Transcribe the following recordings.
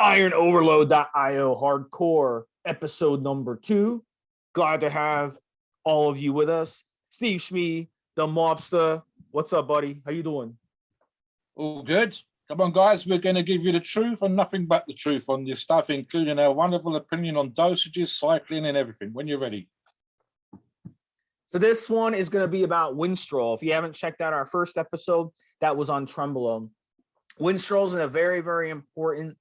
IronOverLoad.io hardcore episode number 2. Glad to have all of you with us. Stevesmi, Da Mobster. What's up, buddy? How you doing? All good. Come on, guys. We're going to give you the truth and nothing but the truth on this stuff, including our wonderful opinion on dosages, cycling, and everything. When you're ready. So this one is going to be about Winstrol. If you haven't checked out our first episode, that was on Trembolone. Winstrol is a very, very important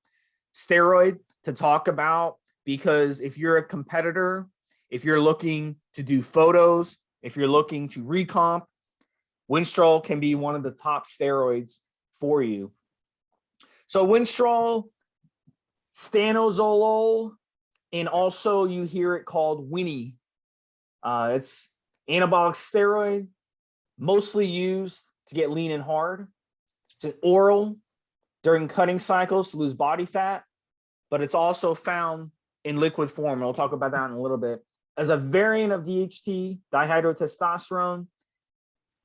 steroid to talk about, because if you're a competitor, if you're looking to do photos, if you're looking to recomp, Winstrol can be one of the top steroids for you. So Winstrol, stanozolol, and also you hear it called Winnie. It's anabolic steroid, mostly used to get lean and hard. It's an oral during cutting cycles to lose body fat, but it's also found in liquid form. We'll talk about that in a little bit. As a variant of DHT, dihydrotestosterone,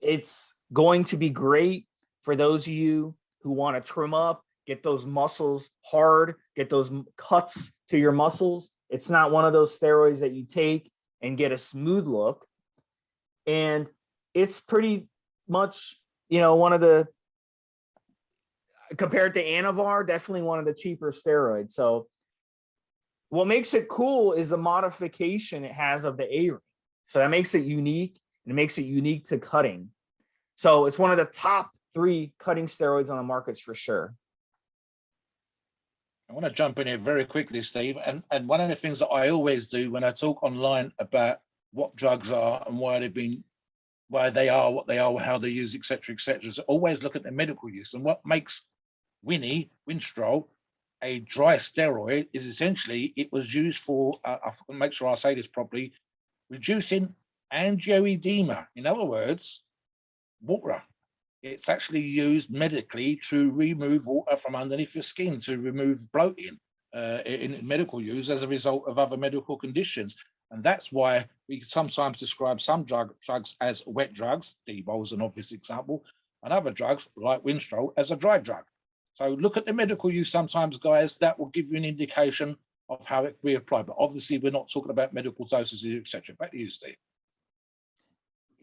it's going to be great for those of you who want to trim up, get those muscles hard, get those cuts to your muscles. It's not one of those steroids that you take and get a smooth look. And it's pretty much, one of the, compared to Anavar, definitely one of the cheaper steroids. So what makes it cool is the modification it has of the A-ring. So that makes it unique, and it makes it unique to cutting. So it's one of the top 3 cutting steroids on the markets for sure. I want to jump in here very quickly, Steve. And one of the things that I always do when I talk online about what drugs are and why they are, what they are, how they use, etc., is always look at the medical use. And what makes Winstrol, a dry steroid, is essentially it was used for, I make sure I say this properly, reducing angioedema. In other words, water. It's actually used medically to remove water from underneath your skin, to remove bloating in medical use as a result of other medical conditions. And that's why we sometimes describe some drugs as wet drugs, Debol is an obvious example, and other drugs like Winstrol as a dry drug. So look at the medical use sometimes, guys. That will give you an indication of how it can be applied. But obviously, we're not talking about medical dosages, etc. Back to you, Steve.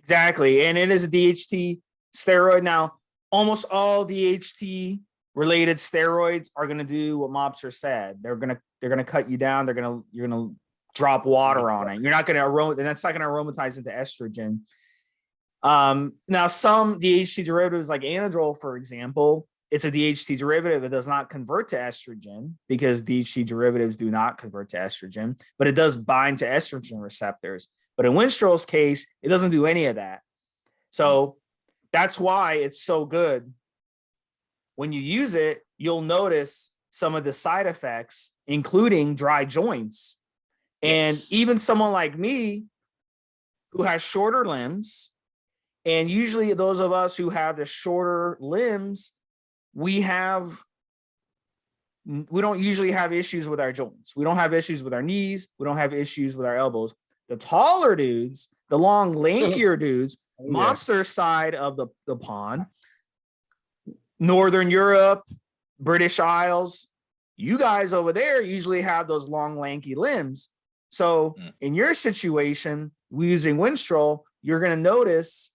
Exactly. And it is a DHT steroid. Now, almost all DHT related steroids are going to do what Mobster said. They're going to cut you down. You're going to drop water on it. You're not going to that's not going to aromatize into estrogen. Now, some DHT derivatives like Anadrol, for example, it's a DHT derivative. It does not convert to estrogen, because DHT derivatives do not convert to estrogen, but it does bind to estrogen receptors. But in Winstrol's case, it doesn't do any of that. So that's why it's so good. When you use it, you'll notice some of the side effects, including dry joints. And even someone like me who has shorter limbs, and usually those of us who have the shorter limbs, we don't usually have issues with our joints. We don't have issues with our knees. We don't have issues with our elbows. The taller dudes, the long, lankier dudes, Mobster's side of the pond, Northern Europe, British Isles, you guys over there usually have those long, lanky limbs. So in your situation, using Winstrol, you're going to notice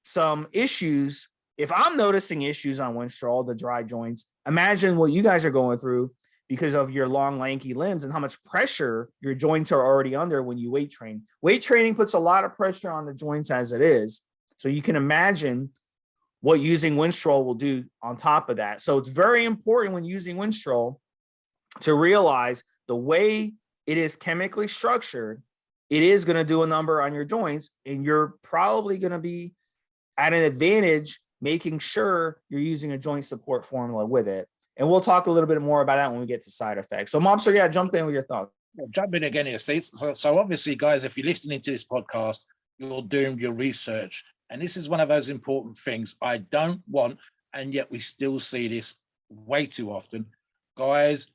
some issues. If I'm noticing issues on Winstrol, the dry joints, imagine what you guys are going through because of your long, lanky limbs and how much pressure your joints are already under when you weight train. Weight training puts a lot of pressure on the joints as it is. So you can imagine what using Winstrol will do on top of that. So it's very important when using Winstrol to realize the way it is chemically structured, it is going to do a number on your joints, and you're probably going to be at an advantage making sure you're using a joint support formula with it. And we'll talk a little bit more about that when we get to side effects. So Mobster, yeah, jump in with your thoughts. Jump in again here, Steve. So obviously, guys, if you're listening to this podcast, you're doing your research. And this is one of those important things I don't want, and yet we still see this way too often. Guys,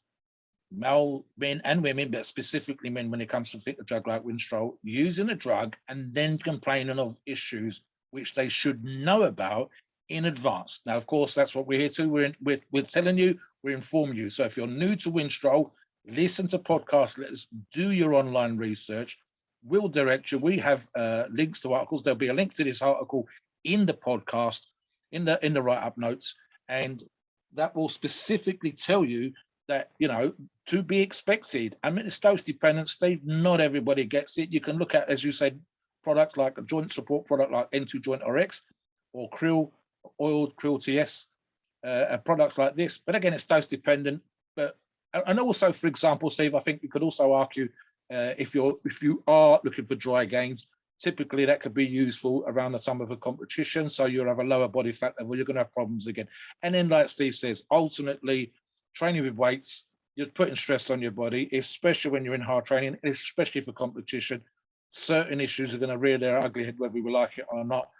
men and women, but specifically men when it comes to a drug like Winstrol, using a drug and then complaining of issues which they should know about in advance. Now, of course, that's what we're here to. We're telling you, we inform you. So if you're new to Winstrol, listen to podcasts, let us do your online research. We'll direct you. We have links to articles. There'll be a link to this article in the podcast, in the write-up notes, and that will specifically tell you that, you know, to be expected. I mean, it's dose dependent, Steve. Not everybody gets it. You can look at, as you said, products like a joint support product like N2 Joint RX or krill, oiled krill TS, products like this. But again, it's dose dependent. But and also, for example, Steve, I think you could also argue if you are looking for dry gains, typically that could be useful around the time of a competition. So you'll have a lower body fat level. You're going to have problems again. And then, like Steve says, ultimately, training with weights, you're putting stress on your body, especially when you're in hard training, especially for competition. Certain issues are going to rear their ugly head, whether we like it or not.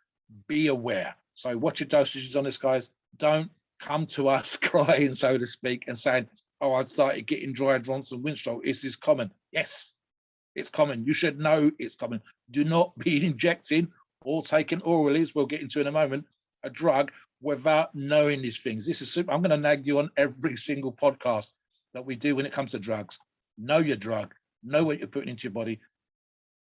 Be aware. So watch your dosages on this, guys. Don't come to us crying, so to speak, and saying, oh, I started getting dry advance on Winstrol. Is this common? Yes, it's common. You should know it's common. Do not be injecting or taking orally, as we'll get into in a moment, a drug without knowing these things. This is super. I'm going to nag you on every single podcast that we do when it comes to drugs. Know your drug. Know what you're putting into your body.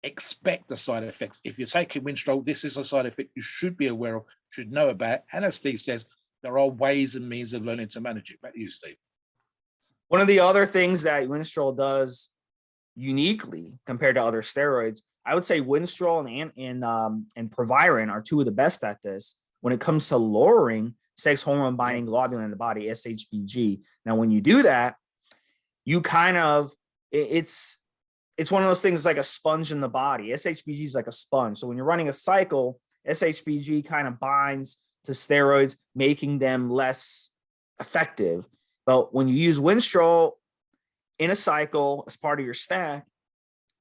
Expect the side effects. If you're taking Winstrol, this is a side effect you should be aware of, should know about. And as Steve says, there are ways and means of learning to manage it. Back to you, Steve. One of the other things that Winstrol does uniquely compared to other steroids, I would say Winstrol and Proviron are two of the best at this when it comes to lowering sex hormone binding globulin in the body, SHBG. Now, when you do that, you kind of, it's one of those things like a sponge in the body. SHBG is like a sponge. So when you're running a cycle, SHBG kind of binds to steroids, making them less effective. But when you use Winstrol in a cycle as part of your stack,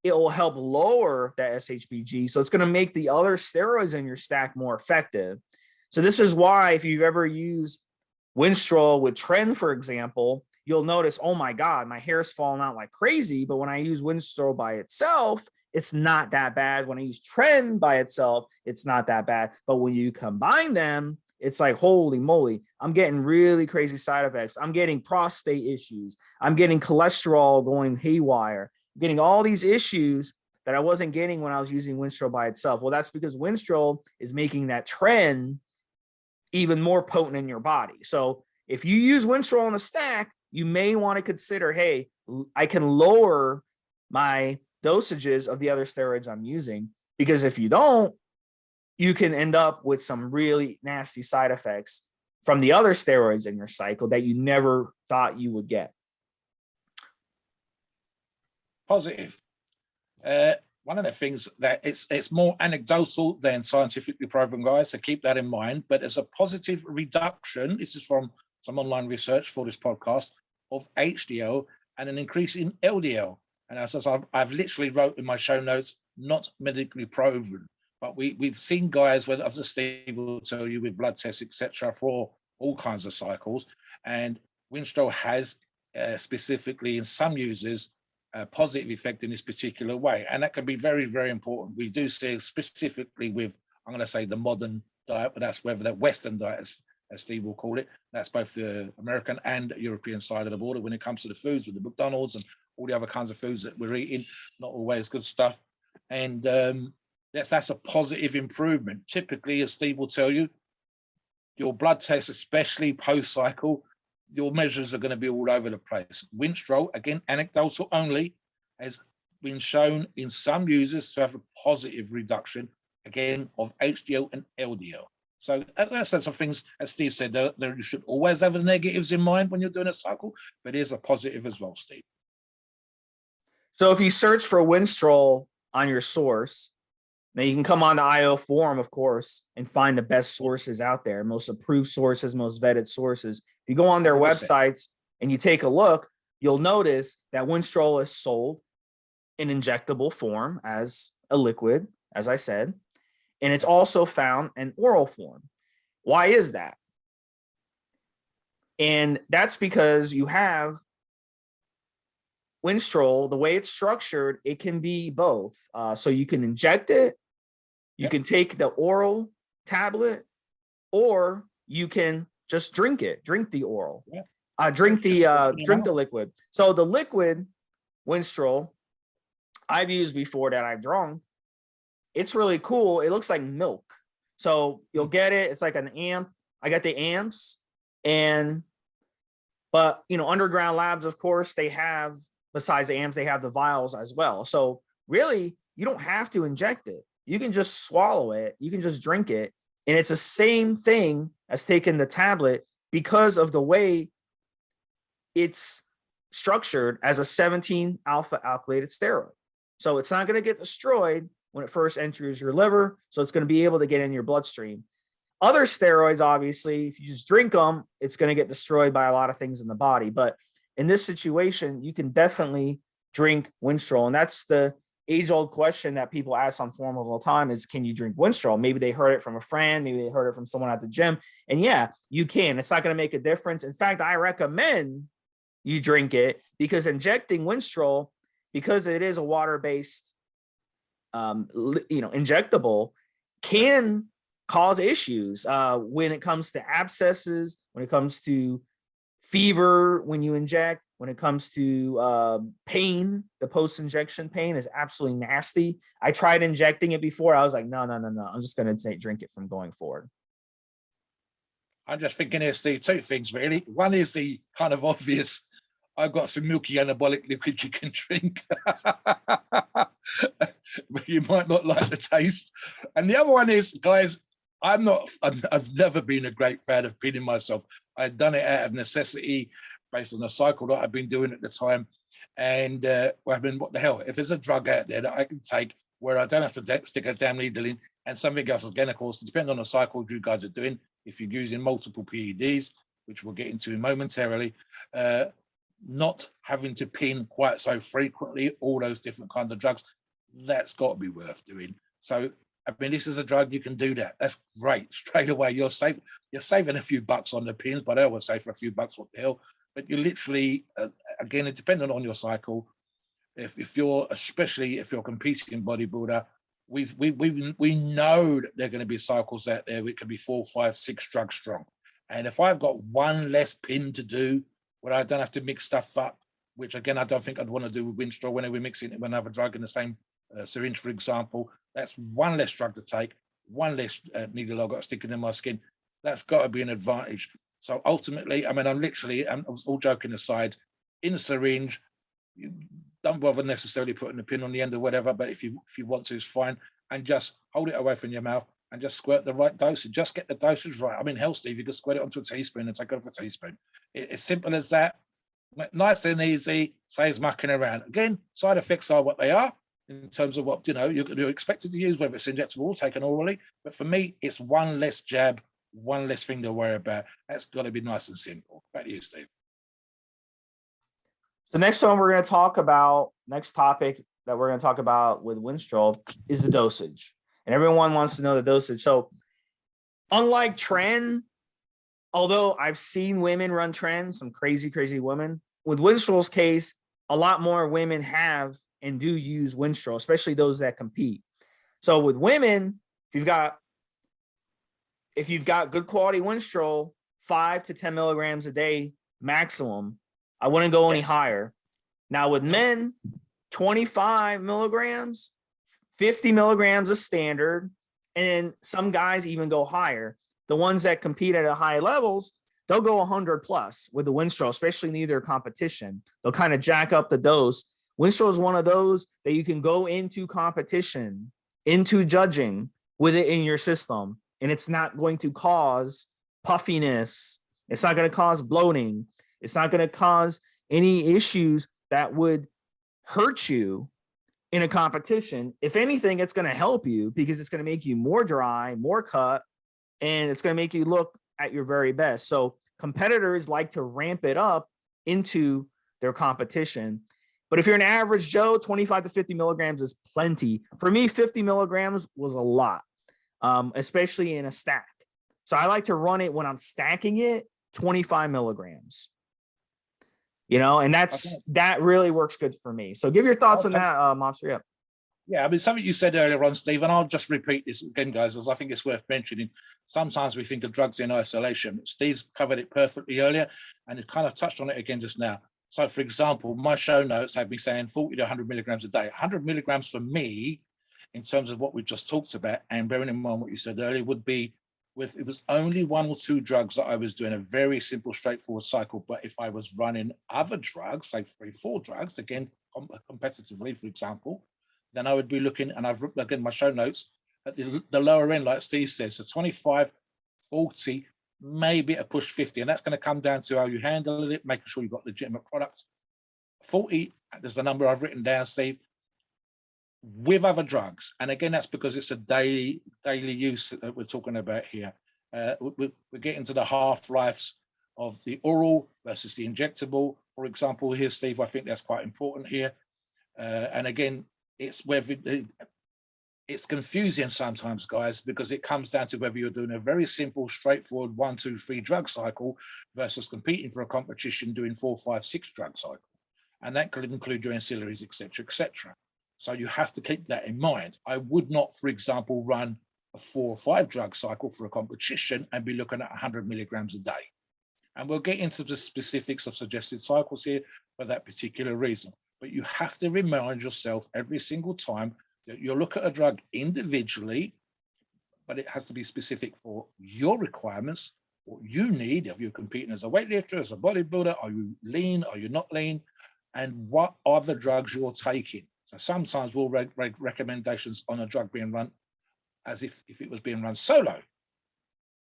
it will help lower that SHBG. So it's going to make the other steroids in your stack more effective. So this is why if you've ever used Winstrol with Tren, for example, you'll notice, oh my God, my hair's falling out like crazy. But when I use Winstrol by itself, it's not that bad. When I use Tren by itself, it's not that bad. But when you combine them, it's like, holy moly, I'm getting really crazy side effects. I'm getting prostate issues. I'm getting cholesterol going haywire. I'm getting all these issues that I wasn't getting when I was using Winstrol by itself. Well, that's because Winstrol is making that Tren even more potent in your body. So if you use Winstrol in a stack, you may want to consider, hey, I can lower my dosages of the other steroids I'm using, because if you don't, you can end up with some really nasty side effects from the other steroids in your cycle that you never thought you would get. Positive. One of the things that it's more anecdotal than scientifically proven, guys, so keep that in mind. But there's a positive reduction, this is from some online research for this podcast, of HDL and an increase in LDL. And as I've literally wrote in my show notes, not medically proven, but we've seen guys, whether as Steve will tell you, with blood tests, etc., for all kinds of cycles. And Winstrol has specifically in some users a positive effect in this particular way, and that can be very, very important. We do see specifically with, I'm going to say, the modern diet, but that's whether the Western diet, as Steve will call it. That's both the American and European side of the border when it comes to the foods, with the McDonald's and all the other kinds of foods that we're eating, not always good stuff. And that's a positive improvement. Typically, as Steve will tell you, your blood tests, especially post-cycle, your measures are going to be all over the place. Winstrol, again, anecdotal only, has been shown in some users to have a positive reduction, again, of HDL and LDL. So as I said, some things, as Steve said, there you should always have the negatives in mind when you're doing a cycle, but here's a positive as well, Steve. So if you search for Winstrol on your source, now you can come on the IO forum, of course, and find the best sources out there, most approved sources, most vetted sources. If you go on their 100%. websites and you take a look, you'll notice that Winstrol is sold in injectable form as a liquid, as I said, and it's also found in oral form. Why is that? And that's because you have Winstrol, the way it's structured, it can be both. So you can inject it, you can take the oral tablet, or you can just drink it, drink the oral, Yeah. drink Just swap the it in drink and the out. liquid. So the liquid Winstrol I've used before that I've drunk, it's really cool. It looks like milk. So you'll get it. It's like an amp. I got the amps, but underground labs, of course, they have, besides the amps, they have the vials as well. So really, you don't have to inject it. You can just swallow it. You can just drink it. And it's the same thing as taking the tablet because of the way it's structured as a 17 alpha alkylated steroid. So it's not going to get destroyed when it first enters your liver. So it's going to be able to get in your bloodstream. Other steroids, obviously, if you just drink them, it's going to get destroyed by a lot of things in the body. But in this situation, you can definitely drink Winstrol. And that's the age-old question that people ask on forums all the time is, can you drink Winstrol? Maybe they heard it from a friend. Maybe they heard it from someone at the gym. And yeah, you can. It's not going to make a difference. In fact, I recommend you drink it because injecting Winstrol, because it is a water-based injectable, can cause issues when it comes to abscesses, when it comes to fever when you inject, when it comes to pain. The post-injection pain is absolutely nasty. I tried injecting it before. I was like, no. I'm just going to drink it from going forward. I'm just thinking here, Steve, two things really. One is the kind of obvious, I've got some milky anabolic liquid you can drink, but you might not like the taste. And the other one is, guys, I've never been a great fan of pinning myself. I've done it out of necessity based on the cycle that I've been doing at the time. And what the hell, if there's a drug out there that I can take where I don't have to stick a damn needle in, and something else, again, of course, depending on the cycle you guys are doing, if you're using multiple PEDs, which we'll get into momentarily, not having to pin quite so frequently all those different kinds of drugs, that's got to be worth doing. So I mean, this is a drug, you can do that. That's great. Straight away, you're saving a few bucks on the pins, but I always say for a few bucks, what the hell? But you literally, again, it depending on your cycle. Especially if you're competing bodybuilder, we know that there are going to be cycles out there. It could be 4, 5, 6 drugs strong. And if I've got one less pin to do, where I don't have to mix stuff up, which again, I don't think I'd want to do with Winstrol when we're mixing it with another drug in the same syringe, for example. That's one less drug to take, one less needle I've got sticking in my skin. That's got to be an advantage. So ultimately, I mean, I'm all joking aside, in a syringe, you don't bother necessarily putting a pin on the end or whatever, but if you want to, it's fine. And just hold it away from your mouth and just squirt the right dosage. Just get the dosage right. I mean, hell, Steve, you can squirt it onto a teaspoon and take it off a teaspoon. It's simple as that. Nice and easy, saves mucking around. Again, side effects are what they are in terms of what you're expected to use, whether it's injectable or taken orally. But for me, it's one less jab, one less thing to worry about. That's got to be nice and simple. Back to you, Steve. The next topic that we're going to talk about with Winstrol is the dosage. And everyone wants to know the dosage. So unlike Tren, although I've seen women run Tren, some crazy women, with Winstrol's case, a lot more women have and do use Winstrol, especially those that compete. So with women, if you've got good quality Winstrol, 5 to 10 milligrams a day maximum, I wouldn't go any higher. Now with men, 25 milligrams, 50 milligrams is standard, and some guys even go higher. The ones that compete at a high levels, they'll go 100 plus with the Winstrol, especially in either competition. They'll kind of jack up the dose. Winstrol is one of those that you can go into competition, into judging with it in your system, and it's not going to cause puffiness. It's not going to cause bloating. It's not going to cause any issues that would hurt you in a competition. If anything, it's going to help you because it's going to make you more dry, more cut, and it's going to make you look at your very best. So competitors like to ramp it up into their competition. But if you're an average Joe, 25 to 50 milligrams is plenty. For me, 50 milligrams was a lot, especially in a stack. So I like to run it when I'm stacking it, 25 milligrams. And that really works good for me. So give your thoughts on that, Mobster. Yeah. Yeah, I mean, something you said earlier on, Steve, and I'll just repeat this again, guys, as I think it's worth mentioning. Sometimes we think of drugs in isolation. Steve's covered it perfectly earlier, and he's kind of touched on it again just now. So, for example, my show notes have me saying 40 to 100 milligrams a day. 100 milligrams for me, in terms of what we just talked about, and bearing in mind what you said earlier, would be with, it was only 1 or 2 drugs that I was doing a very simple, straightforward cycle. But if I was running other drugs, say 3, 4 drugs, again, competitively, for example, then I would be looking, and I've written again my show notes, at the lower end, like Steve says, so 25, 40, maybe a push 50. And that's going to come down to how you handle it, making sure you've got legitimate products. 40, there's the number I've written down, Steve, with other drugs. And again, that's because it's a daily use that we're talking about here. We're getting to the half-lives of the oral versus the injectable. For example, here, Steve, I think that's quite important here. And again, it's whether it's confusing sometimes, guys, because it comes down to whether you're doing a very simple, straightforward 1, 2, 3 drug cycle versus competing for a competition doing 4, 5, 6 drug cycle. And that could include your ancillaries, etc., etc. So you have to keep that in mind. I would not, for example, run a 4 or 5 drug cycle for a competition and be looking at 100 milligrams a day. And we'll get into the specifics of suggested cycles here for that particular reason. But you have to remind yourself every single time that you'll look at a drug individually, but it has to be specific for your requirements, what you need. If you're competing as a weightlifter, as a bodybuilder, are you lean, are you not lean? And what are the drugs you're taking? So sometimes we'll make recommendations on a drug being run as if it was being run solo.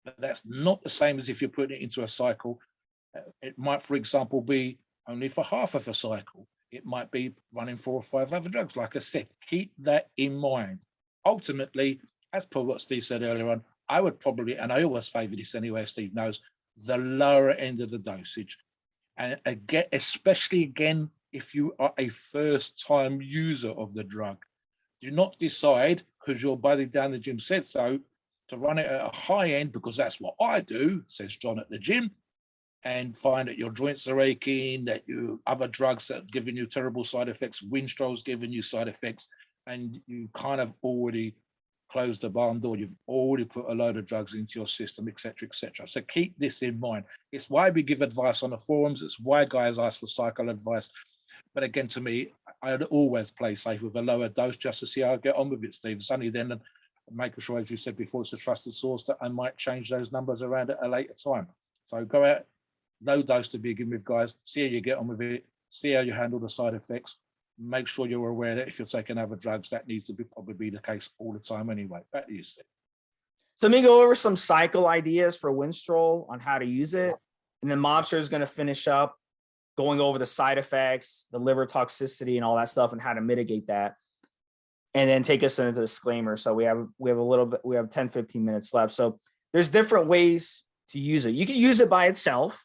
But that's not the same as if you're putting it into a cycle. It might, for example, be only for half of a cycle. It might be running 4 or 5 other drugs. Like I said, keep that in mind. Ultimately, as per what Steve said earlier on, I would probably, and I always favor this anyway, Steve knows, the lower end of the dosage. And again, especially again, if you are a first-time user of the drug, do not decide, because your buddy down the gym said so, to run it at a high end, because that's what I do, says John at the gym, and find that your joints are aching, that you other drugs that are giving you terrible side effects, Winstrol's giving you side effects, and you kind of already closed the barn door. You've already put a load of drugs into your system, etc., etc. So keep this in mind. It's why we give advice on the forums. It's why guys ask for cycle advice. But again, to me, I'd always play safe with a lower dose just to see how I get on with it, Steve. It's only then, and making sure, as you said before, it's a trusted source, that I might change those numbers around at a later time. So go out, low dose to begin with, guys. See how you get on with it. See how you handle the side effects. Make sure you're aware that if you're taking other drugs, that needs to be probably be the case all the time anyway. Back to you, Steve. So let me go over some cycle ideas for Winstrol on how to use it. And then Mobster is going to finish up going over the side effects, the liver toxicity and all that stuff and how to mitigate that. And then take us into the disclaimer. So we have a little bit, we have 10, 15 minutes left. So there's different ways to use it. You can use it by itself.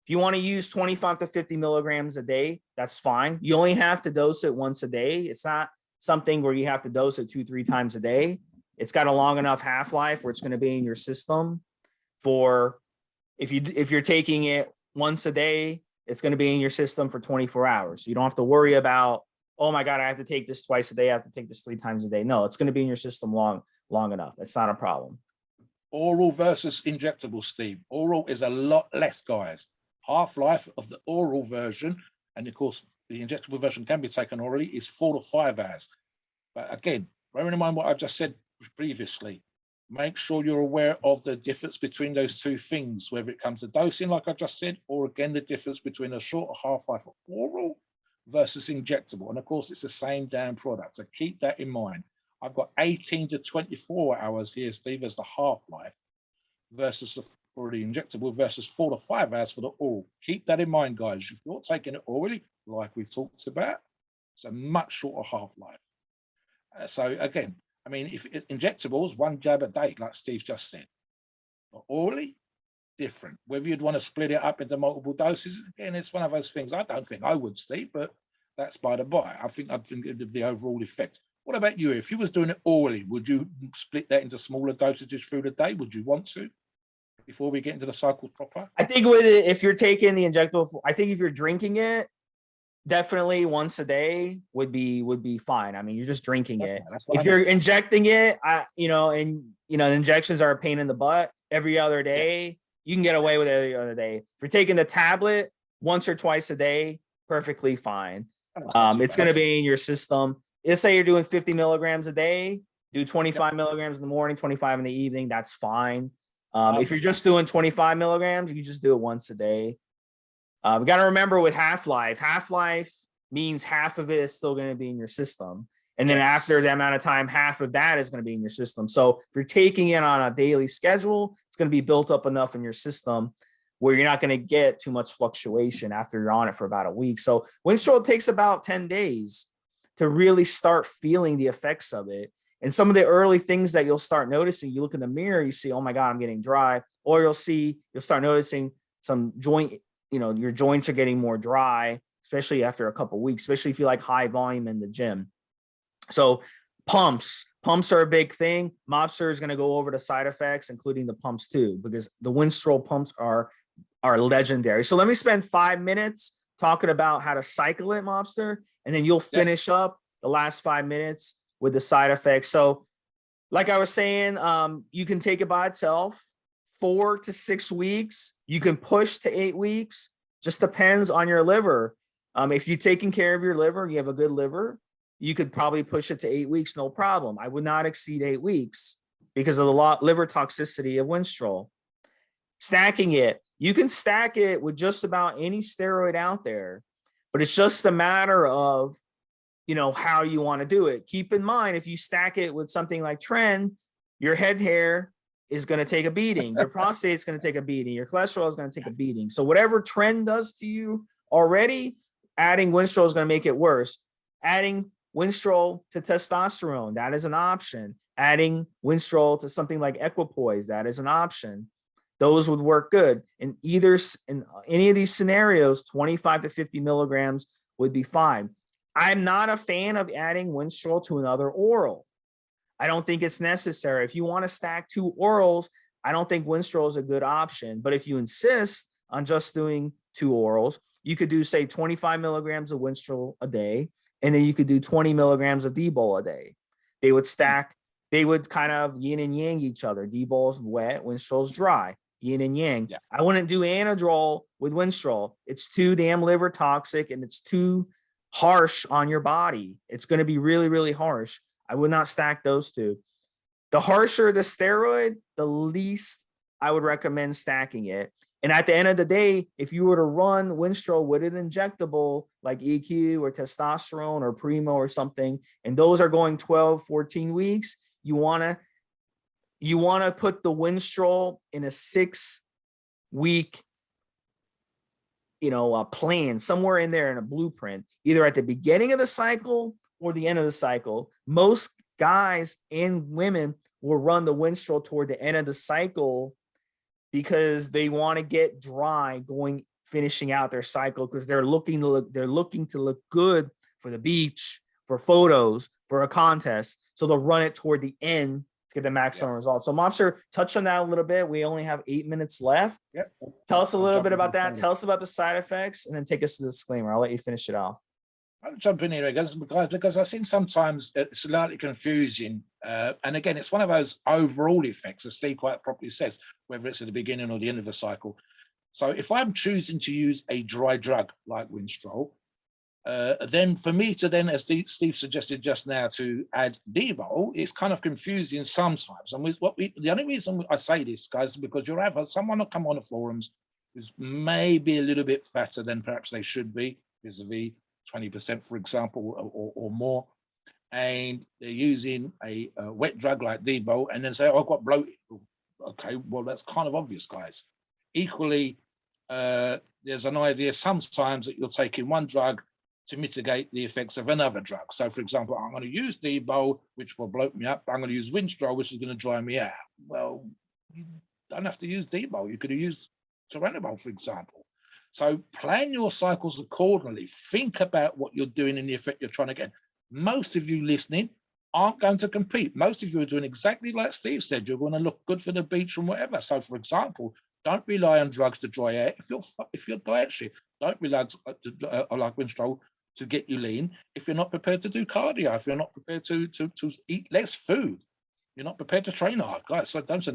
If you want to use 25 to 50 milligrams a day, that's fine. You only have to dose it once a day. It's not something where you have to dose it 2-3 times a day. It's got a long enough half-life where it's going to be in your system for, if you're taking it once a day, it's going to be in your system for 24 hours. You don't have to worry about, oh my God, I have to take this twice a day. I have to take this 3 times a day. No, it's going to be in your system long enough. It's not a problem. Oral versus injectable, Steve. Oral is a lot less, guys. Half-life of the oral version, and of course, the injectable version can be taken orally, is 4 to 5 hours. But again, bearing in mind what I've just said previously, make sure you're aware of the difference between those two things, whether it comes to dosing, like I just said, or again, the difference between a shorter half-life of oral versus injectable. And of course, it's the same damn product. So keep that in mind. I've got 18 to 24 hours here, Steve, as the half-life versus for the injectable versus 4 to 5 hours for the oral. Keep that in mind, guys. If you're taking it orally, like we've talked about, it's a much shorter half-life. So again, I mean, if injectables, 1 jab a day, like Steve just said, but orally, different. Whether you'd want to split it up into multiple doses, again, it's one of those things. I don't think I would, Steve, but that's by the by. I think I'd think of the overall effect. What about you? If you was doing it orally, would you split that into smaller dosages through the day? Would you want to? Before we get into the cycle proper? I think with it, if you're taking the injectable, I think if you're drinking it, definitely once a day would be fine. I mean, you're just drinking it. That's what If I you're need. injecting it, the injections are a pain in the butt every other Yes, day, you can get away with it every other day. If you're taking the tablet once or twice a day, perfectly fine. that's not too It's bad. going to Okay. be in your system. Let's say you're doing 50 milligrams a day, do Yep. 25 milligrams in the morning, 25 in the evening. That's fine. If you're Okay. just doing 25 milligrams, you can just do it once a day. We got to remember with half-life means half of it is still going to be in your system. And then after Yes. that amount of time, half of that is going to be in your system. So if you're taking it on a daily schedule, it's going to be built up enough in your system where you're not going to get too much fluctuation after you're on it for about a week. So Winstrol takes about 10 days to really start feeling the effects of it. And some of the early things that you'll start noticing, you look in the mirror, you see, oh my God, I'm getting dry. Or you'll start noticing some joint, your joints are getting more dry, especially after a couple of weeks, especially if you like high volume in the gym. So pumps are a big thing. Mobster is going to go over the side effects, including the pumps too, because the Winstrol pumps are legendary. So let me spend 5 minutes talking about how to cycle it, Mobster, and then you'll finish up the last 5 minutes with the side effects. So like I was saying, you can take it by itself, 4 to 6 weeks. You can push to 8 weeks. Just depends on your liver. If you're taking care of your liver, you have a good liver, you could probably push it to 8 weeks, no problem. I would not exceed 8 weeks because of the liver toxicity of Winstrol. Stacking it, you can stack it with just about any steroid out there, but it's just a matter of, how you want to do it. Keep in mind, if you stack it with something like Tren, your head hair is going to take a beating. Your prostate's going to take a beating. Your cholesterol is going to take a beating. So whatever Tren does to you already, adding Winstrol is going to make it worse. Adding Winstrol to testosterone, that is an option. Adding Winstrol to something like equipoise, that is an option. Those would work good. In any of these scenarios, 25 to 50 milligrams would be fine. I'm not a fan of adding Winstrol to another oral. I don't think it's necessary. If you want to stack 2 orals, I don't think Winstrol is a good option. But if you insist on just doing 2 orals, you could do, say, 25 milligrams of Winstrol a day, and then you could do 20 milligrams of D-Bol a day. They would stack, they would kind of yin and yang each other. D-Bol's wet, Winstrol's dry, yin and yang. Yeah. I wouldn't do Anadrol with Winstrol. It's too damn liver toxic, and it's too harsh on your body. It's going to be really, really harsh. I would not stack those two. The harsher the steroid, the least I would recommend stacking it. And at the end of the day, if you were to run Winstrol with an injectable like EQ or testosterone or Primo or something, and those are going 12, 14 weeks, you want to put the Winstrol in a 6-week plan somewhere in there in a blueprint, either at the beginning of the cycle or the end of the cycle. Most guys and women will run the Winstrol toward the end of the cycle because they want to get dry finishing out their cycle, because they're looking to look good for the beach, for photos, for a contest. So they'll run it toward the end to get the maximum results. So Mobster, touch on that a little bit. We only have 8 minutes left. Yep. Tell us a little bit about that. Tell us about the side effects, and then take us to the disclaimer. I'll let you finish it off. I'll jump in here because I think sometimes it's slightly confusing. And again, it's one of those overall effects, as Steve quite properly says, whether it's at the beginning or the end of the cycle. So if I'm choosing to use a dry drug like Winstrol, then for me to then, as Steve suggested just now, to add D-Bol, it's kind of confusing sometimes. And the only reason I say this, guys, is because you'll have someone will come on the forums who's maybe a little bit fatter than perhaps they should be, vis-a-vis 20%, for example, or more, and they're using a wet drug like D-Bol, and then say, "Oh, I've got bloated." Okay, well, that's kind of obvious, guys. Equally, there's an idea sometimes that you're taking one drug to mitigate the effects of another drug. So, for example, I'm going to use D-Bol, which will bloat me up. I'm going to use Winstrol, which is going to dry me out. Well, you don't have to use D-Bol. You could have used Anavar, for example. So plan your cycles accordingly. Think about what you're doing and the effect you're trying to get. Most of you listening aren't going to compete. Most of you are doing exactly like Steve said. You're going to look good for the beach and whatever. So, for example, don't rely on drugs to dry out. If you're dietary, don't rely on like Winstrol to get you lean if you're not prepared to do cardio, if you're not prepared to eat less food, you're not prepared to train hard, guys. So don't,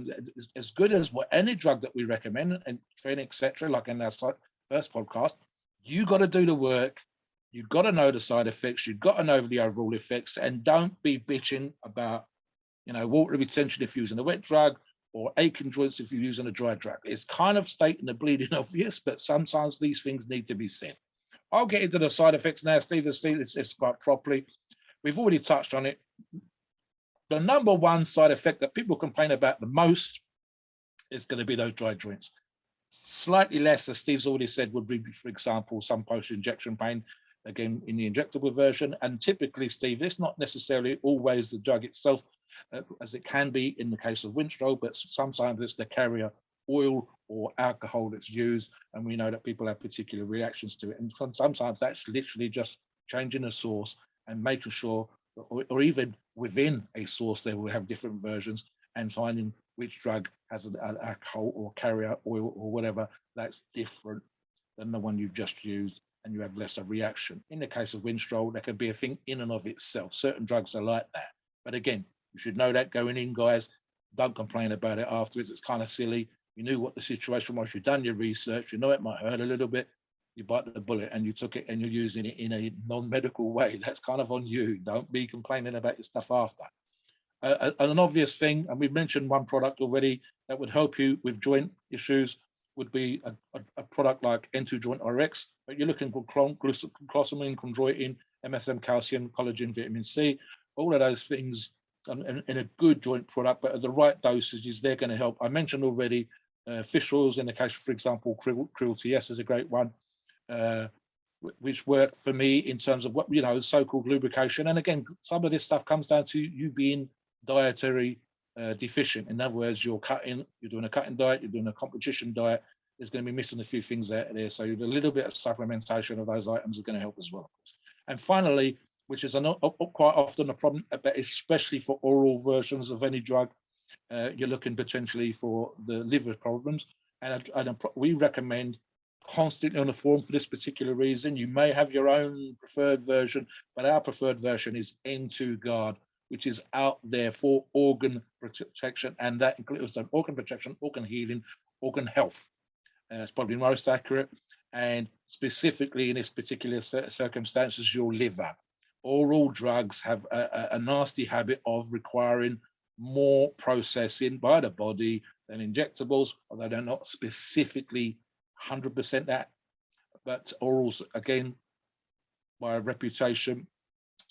as good as what any drug that we recommend and training, etc., like in our first podcast, you got to do the work. You've got to know the side effects. You've got to know the overall effects, and don't be bitching about, water retention if you're using a wet drug, or aching joints if you're using a dry drug. It's kind of stating the bleeding obvious, but sometimes these things need to be said. I'll get into the side effects now, Steve. It's quite properly. We've already touched on it. The number one side effect that people complain about the most is going to be those dry joints. Slightly less, as Steve's already said, would be, for example, some post-injection pain, again, in the injectable version. And typically, Steve, it's not necessarily always the drug itself, as it can be in the case of Winstrol, but sometimes it's the carrier oil or alcohol that's used, and we know that people have particular reactions to it. And sometimes that's literally just changing the source and making sure, or even within a source, they will have different versions, and finding which drug has an alcohol or carrier oil or whatever that's different than the one you've just used, and you have less of reaction. In the case of Winstrol, that could be a thing in and of itself. Certain drugs are like that. But again, you should know that going in, guys. Don't complain about it afterwards. It's kind of silly. You knew what the situation was. You've done your research. You know it might hurt a little bit. You bite the bullet and you took it and you're using it in a non-medical way. That's kind of on you. Don't be complaining about your stuff after. An obvious thing, and we've mentioned one product already that would help you with joint issues, would be a product like N2 Joint RX, but you're looking for glucosamine, chondroitin, MSM, calcium, collagen, vitamin C, all of those things in a good joint product, but at the right dosages, they're going to help. I mentioned already fish oils in the case, for example, krill TS is a great one, which work for me in terms of what, so-called lubrication. And again, some of this stuff comes down to you being dietary deficient. In other words, you're doing a cutting diet, you're doing a competition diet, there's going to be missing a few things out there. So a little bit of supplementation of those items is going to help as well. And finally, which is quite often a problem, but especially for oral versions of any drug, you're looking potentially for the liver problems. And we recommend constantly on the forum for this particular reason. You may have your own preferred version, but our preferred version is N2 Guard, which is out there for organ protection, and that includes organ protection, organ healing, organ health. It's probably most accurate, and specifically in this particular circumstances, your liver. Oral drugs have a nasty habit of requiring more processing by the body than injectables, although they're not specifically 100% that. But orals, again, by reputation,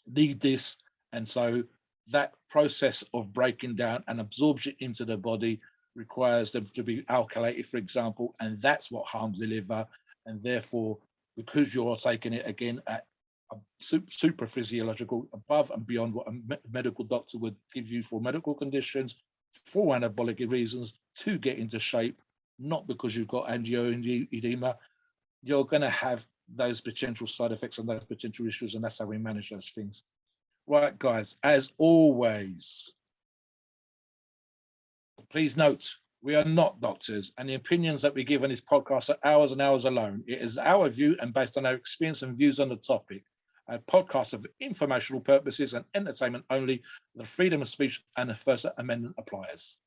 need this. And so that process of breaking down and absorption into the body requires them to be alkylated, for example, and that's what harms the liver. And therefore, because you're taking it again at a super physiological, above and beyond what a medical doctor would give you for medical conditions, for anabolic reasons, to get into shape, not because you've got angioedema, you're going to have those potential side effects and those potential issues, and that's how we manage those things. Right, guys, as always, please note, we are not doctors, and the opinions that we give on this podcast are ours and ours alone. It is our view and based on our experience and views on the topic. A podcast of informational purposes and entertainment only. The freedom of speech and the First Amendment applies.